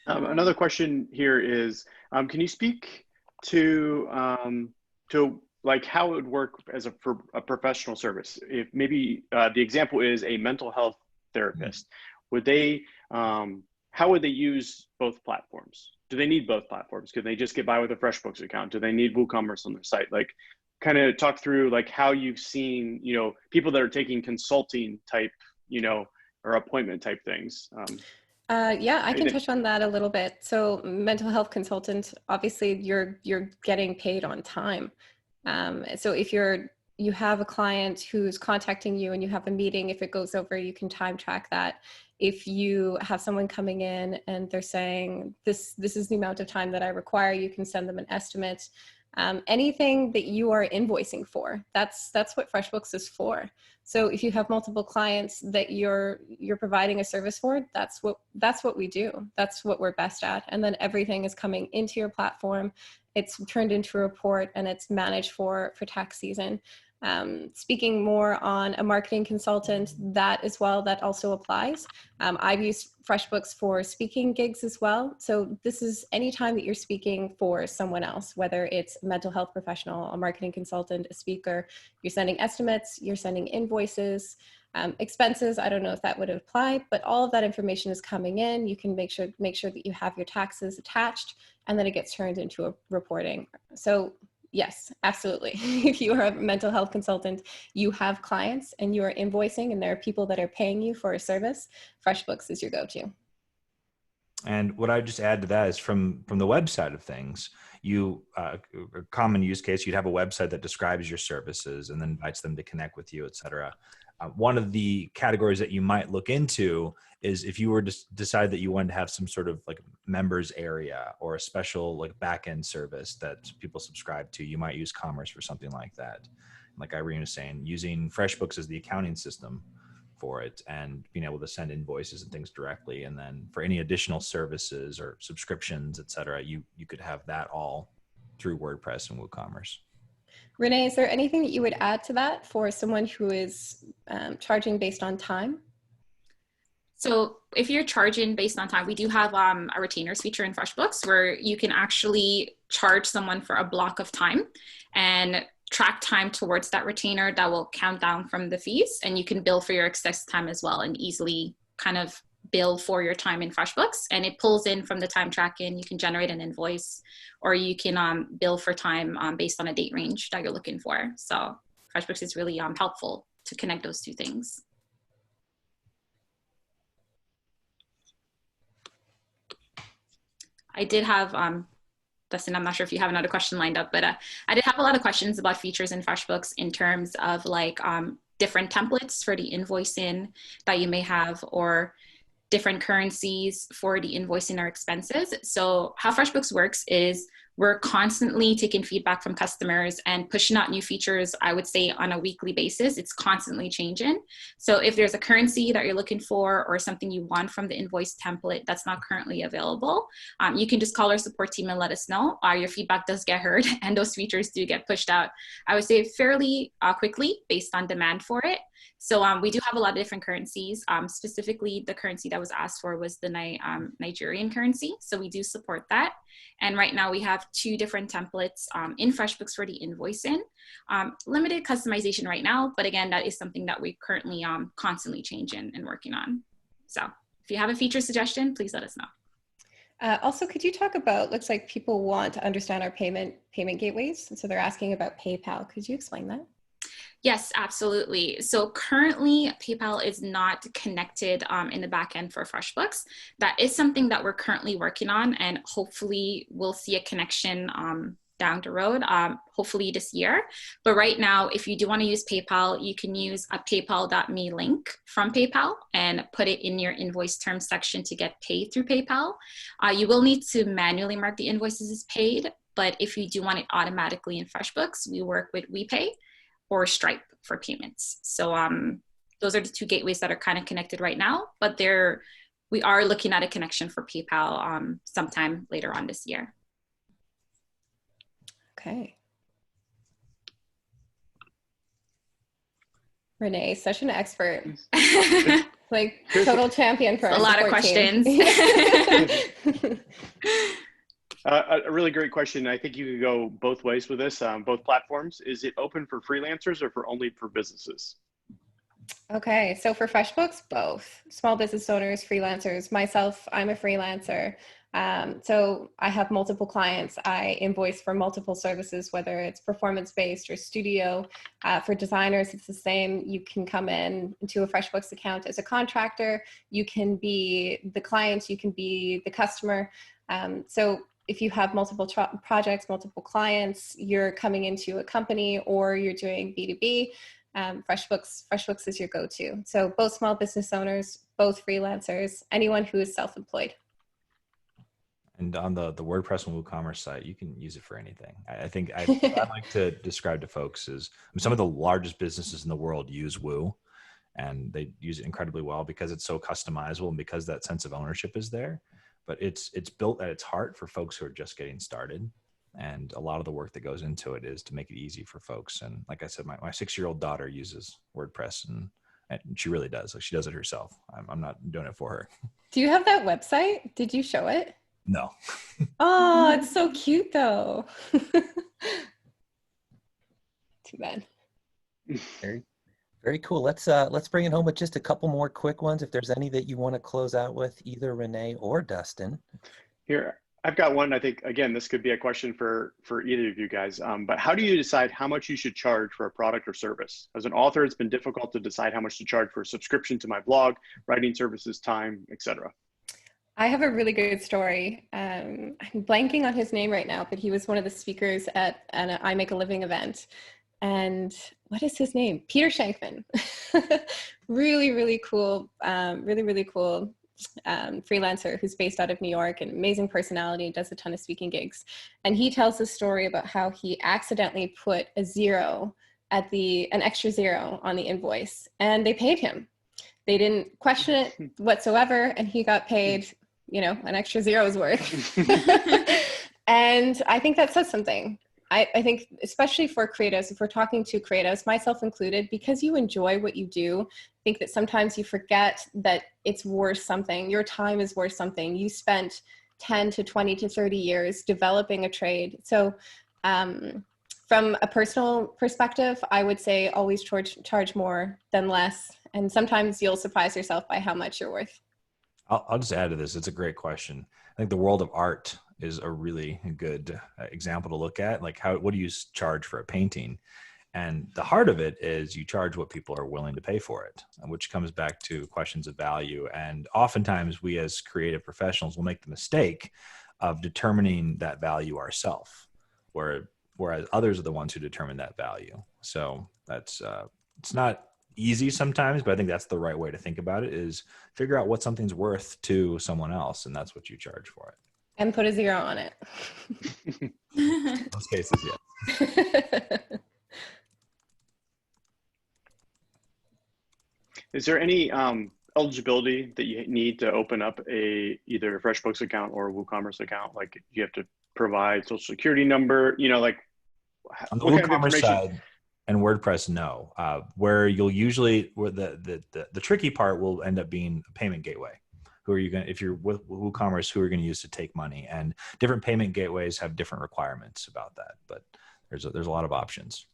Another question here is, can you speak to like how it would work for a professional service? If maybe the example is a mental health therapist, would they, how would they use both platforms? Do they need both platforms? Could they just get by with a FreshBooks account? Do they need WooCommerce on their site? Like, kind of talk through like how you've seen, people that are taking consulting type, or appointment type things. Yeah, I can touch on that a little bit. So mental health consultant, obviously you're getting paid on time. So if you have a client who's contacting you and you have a meeting, if it goes over, you can time track that. If you have someone coming in and they're saying, this is the amount of time that I require, you can send them an estimate. Anything that you are invoicing for, that's what FreshBooks is for. So if you have multiple clients that you're providing a service for, that's what we do. That's what we're best at. And then everything is coming into your platform. It's turned into a report and it's managed for tax season. Speaking more on a marketing consultant, that also applies. I've used FreshBooks for speaking gigs as well. So this is any time that you're speaking for someone else, whether it's a mental health professional, a marketing consultant, a speaker, you're sending estimates, you're sending invoices, expenses. I don't know if that would apply, but all of that information is coming in. You can make sure that you have your taxes attached, and then it gets turned into a reporting. So yes, absolutely. If you are a mental health consultant, you have clients and you are invoicing and there are people that are paying you for a service, FreshBooks is your go-to. And what I would just add to that is from the web side of things, a common use case, you'd have a website that describes your services and then invites them to connect with you, et cetera. One of the categories that you might look into is if you were to decide that you wanted to have some sort of like members area or a special like backend service that people subscribe to, you might use Commerce for something like that. Like Irene was saying, using FreshBooks as the accounting system for it and being able to send invoices and things directly. And then for any additional services or subscriptions, et cetera, you could have that all through WordPress and WooCommerce. Renee, is there anything that you would add to that for someone who is charging based on time? So if you're charging based on time, we do have a retainers feature in FreshBooks where you can actually charge someone for a block of time and track time towards that retainer that will count down from the fees. And you can bill for your excess time as well and easily kind of bill for your time in FreshBooks. And it pulls in from the time tracking. You can generate an invoice, or you can bill for time based on a date range that you're looking for. So FreshBooks is really helpful to connect those two things. I did have, Dustin, I'm not sure if you have another question lined up, but I did have a lot of questions about features in FreshBooks in terms of like different templates for the invoicing that you may have, or different currencies for the invoicing or expenses. So how FreshBooks works is we're constantly taking feedback from customers and pushing out new features, I would say on a weekly basis. It's constantly changing. So if there's a currency that you're looking for or something you want from the invoice template that's not currently available, you can just call our support team and let us know. Your feedback does get heard and those features do get pushed out, I would say fairly quickly based on demand for it. So we do have a lot of different currencies. Specifically, the currency that was asked for was the Nigerian currency. So we do support that. And right now we have 2 different templates in FreshBooks for the invoicing. Limited customization right now, but again, that is something that we currently constantly changing and working on. So if you have a feature suggestion, please let us know. Also, could you talk about, looks like people want to understand our payment gateways. And so they're asking about PayPal. Could you explain that? Yes, absolutely. So currently PayPal is not connected in the back end for FreshBooks. That is something that we're currently working on, and hopefully we'll see a connection down the road, hopefully this year. But right now, if you do want to use PayPal, you can use a paypal.me link from PayPal and put it in your invoice terms section to get paid through PayPal. You will need to manually mark the invoices as paid, but if you do want it automatically in FreshBooks, we work with WePay or Stripe for payments. So those are the 2 gateways that are kind of connected right now, but we are looking at a connection for PayPal sometime later on this year. Okay. Renee, such an expert. Like total champion for a lot of questions. A really great question. I think you could go both ways with this, both platforms. Is it open for freelancers or only for businesses? Okay, so for FreshBooks, both. Small business owners, freelancers. Myself, I'm a freelancer. So I have multiple clients. I invoice for multiple services, whether it's performance-based or studio. For designers, it's the same. You can come in into a FreshBooks account as a contractor. You can be the client, you can be the customer. So if you have multiple projects, multiple clients, you're coming into a company or you're doing B2B, FreshBooks is your go-to. So both small business owners, both freelancers, anyone who is self-employed. And on the WordPress and WooCommerce site, you can use it for anything. I think I like to describe to folks is some of the largest businesses in the world use Woo, and they use it incredibly well because it's so customizable and because that sense of ownership is there. But it's built at its heart for folks who are just getting started. And a lot of the work that goes into it is to make it easy for folks. And like I said, my 6-year-old daughter uses WordPress and she really does. Like she does it herself. I'm not doing it for her. Do you have that website? Did you show it? No. Oh, it's so cute though. Too bad. Very cool. Let's bring it home with just a couple more quick ones. If there's any that you want to close out with, either Renee or Dustin. Here, I've got one. I think, again, this could be a question for either of you guys. But how do you decide how much you should charge for a product or service? As an author, it's been difficult to decide how much to charge for a subscription to my blog, writing services, time, etc. I have a really good story. I'm blanking on his name right now, but he was one of the speakers at an I Make a Living event. And what is his name? Peter Shankman. really cool, really cool freelancer who's based out of New York, an amazing personality, does a ton of speaking gigs. And he tells a story about how he accidentally put an extra zero on the invoice, and they paid him. They didn't question it whatsoever, and he got paid, an extra zero's worth. And I think that says something. I think especially for creatives, if we're talking to creatives, myself included, because you enjoy what you do, I think that sometimes you forget that it's worth something. Your time is worth something. You spent 10 to 20 to 30 years developing a trade. So from a personal perspective, I would say always charge more than less. And sometimes you'll surprise yourself by how much you're worth. I'll just add to this. It's a great question. I think the world of art is a really good example to look at. Like what do you charge for a painting? And the heart of it is you charge what people are willing to pay for it, which comes back to questions of value. And oftentimes we as creative professionals will make the mistake of determining that value ourselves, whereas others are the ones who determine that value. So that's, it's not easy sometimes, but I think that's the right way to think about it, is figure out what something's worth to someone else. And that's what you charge for it. And put a 0 on it. In most cases, yes. Is there any eligibility that you need to open up either a FreshBooks account or a WooCommerce account? Like you have to provide social security number, like on the what kind of WooCommerce information? side and WordPress, no. Where you'll usually, where the tricky part will end up being a payment gateway. Who are you going to, if you're with WooCommerce, who are you going to use to take money? And different payment gateways have different requirements about that, but there's a lot of options.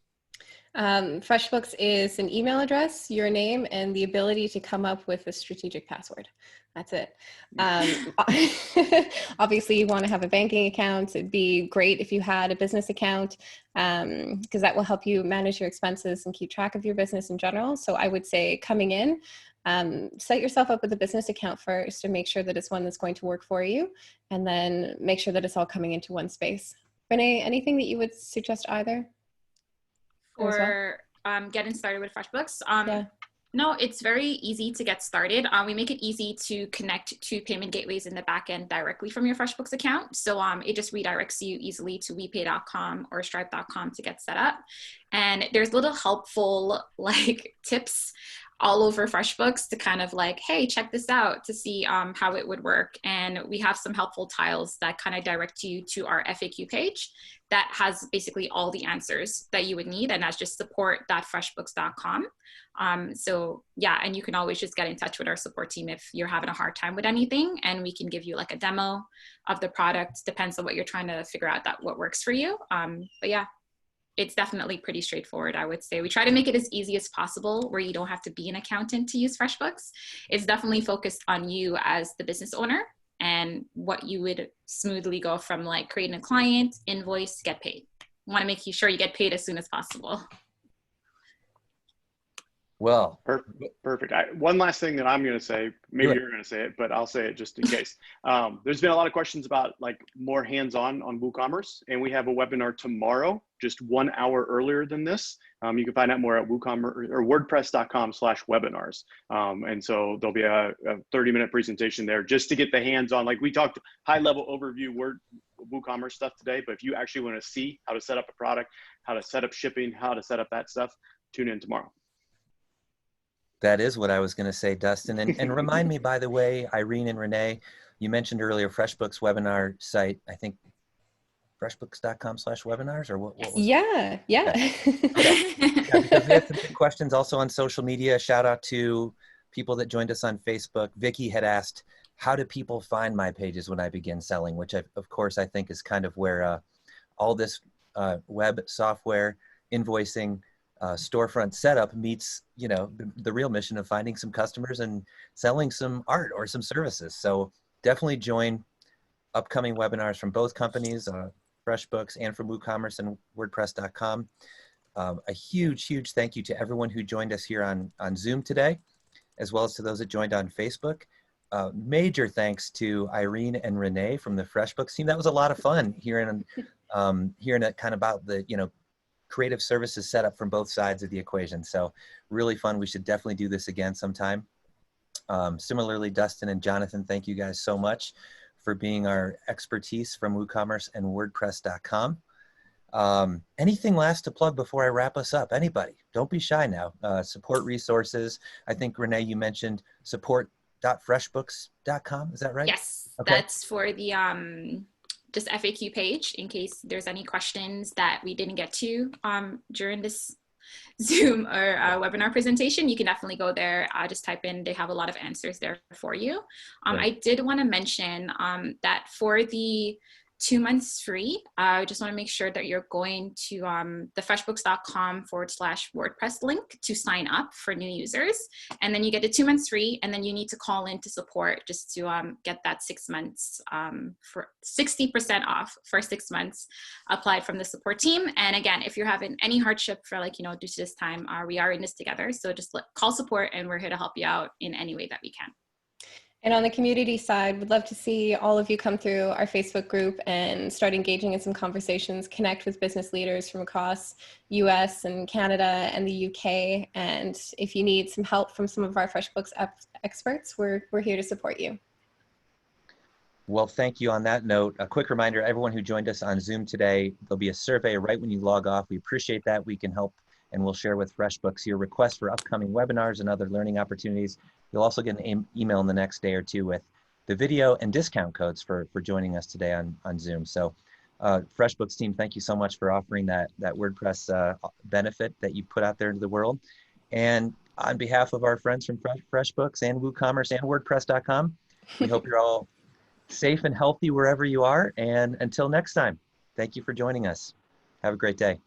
FreshBooks is an email address, your name, and the ability to come up with a strategic password. That's it. Obviously, you want to have a banking account. It'd be great if you had a business account, because that will help you manage your expenses and keep track of your business in general. So I would say coming in, set yourself up with a business account first and make sure that it's one that's going to work for you, and then make sure that it's all coming into one space. Renee, anything that you would suggest either? For getting started with FreshBooks, Yeah. no, it's very easy to get started. We make it easy to connect to payment gateways in the back end directly from your FreshBooks account. So it just redirects you easily to WePay.com or Stripe.com to get set up. And there's little helpful tips all over FreshBooks to kind of hey, check this out to see how it would work. And we have some helpful tiles that kind of direct you to our FAQ page that has basically all the answers that you would need. And that's just support.freshbooks.com. So yeah, and you can always just get in touch with our support team if you're having a hard time with anything, and we can give you a demo of the product. Depends on what you're trying to figure out what works for you. But yeah, it's definitely pretty straightforward, I would say. We try to make it as easy as possible where you don't have to be an accountant to use FreshBooks. It's definitely focused on you as the business owner and what you would smoothly go from creating a client, invoice, get paid. You want to make sure you get paid as soon as possible. Well, perfect. One last thing that I'm going to say, maybe you're going to say it, but I'll say it just in case. There's been a lot of questions about more hands-on on WooCommerce, and we have a webinar tomorrow, just 1 hour earlier than this. You can find out more at WooCommerce or WordPress.com/webinars. And so there'll be a 30-minute presentation there just to get the hands-on. We talked high-level overview WooCommerce stuff today, but if you actually want to see how to set up a product, how to set up shipping, how to set up that stuff, tune in tomorrow. That is what I was going to say, Dustin. And remind me, by the way, Irene and Renee, you mentioned earlier FreshBooks webinar site, I think freshbooks.com/webinars, or what was Yeah. Okay. Yeah, because we had some good questions also on social media. Shout out to people that joined us on Facebook. Vicky had asked, how do people find my pages when I begin selling? Which of course I think is kind of where all this web software, invoicing, storefront setup meets, the real mission of finding some customers and selling some art or some services. So definitely join upcoming webinars from both companies, FreshBooks and from WooCommerce and WordPress.com. A huge thank you to everyone who joined us here on Zoom today, as well as to those that joined on Facebook. Major thanks to Irene and Renee from the FreshBooks team. That was a lot of fun hearing it kind of about the, creative services set up from both sides of the equation. So really fun. We should definitely do this again sometime. Similarly, Dustin and Jonathan, thank you guys so much for being our expertise from WooCommerce and WordPress.com. Anything last to plug before I wrap us up? Anybody? Don't be shy now. Support resources. I think, Renee, you mentioned support.freshbooks.com. Is that right? Yes, Okay. that's for the just FAQ page in case there's any questions that we didn't get to during this Zoom or webinar presentation. You can definitely go there, just type in, they have a lot of answers there for you. I did want to mention that for the 2 months free, I just want to make sure that you're going to the freshbooks.com/WordPress link to sign up for new users. And then you get the 2 months free, and then you need to call in to support just to get that 6 months for 60% off for 6 months applied from the support team. And again, if you're having any hardship for due to this time, we are in this together. So just call support, and we're here to help you out in any way that we can. And on the community side, we'd love to see all of you come through our Facebook group and start engaging in some conversations, connect with business leaders from across US and Canada and the UK. And if you need some help from some of our FreshBooks experts, we're here to support you. Well, thank you. On that note, a quick reminder, everyone who joined us on Zoom today, there'll be a survey right when you log off. We appreciate that. We can help, and we'll share with FreshBooks your requests for upcoming webinars and other learning opportunities. You'll also get an email in the next day or two with the video and discount codes for joining us today on Zoom. So FreshBooks team, thank you so much for offering that WordPress benefit that you put out there into the world. And on behalf of our friends from FreshBooks and WooCommerce and WordPress.com, we hope you're all safe and healthy wherever you are. And until next time, thank you for joining us. Have a great day.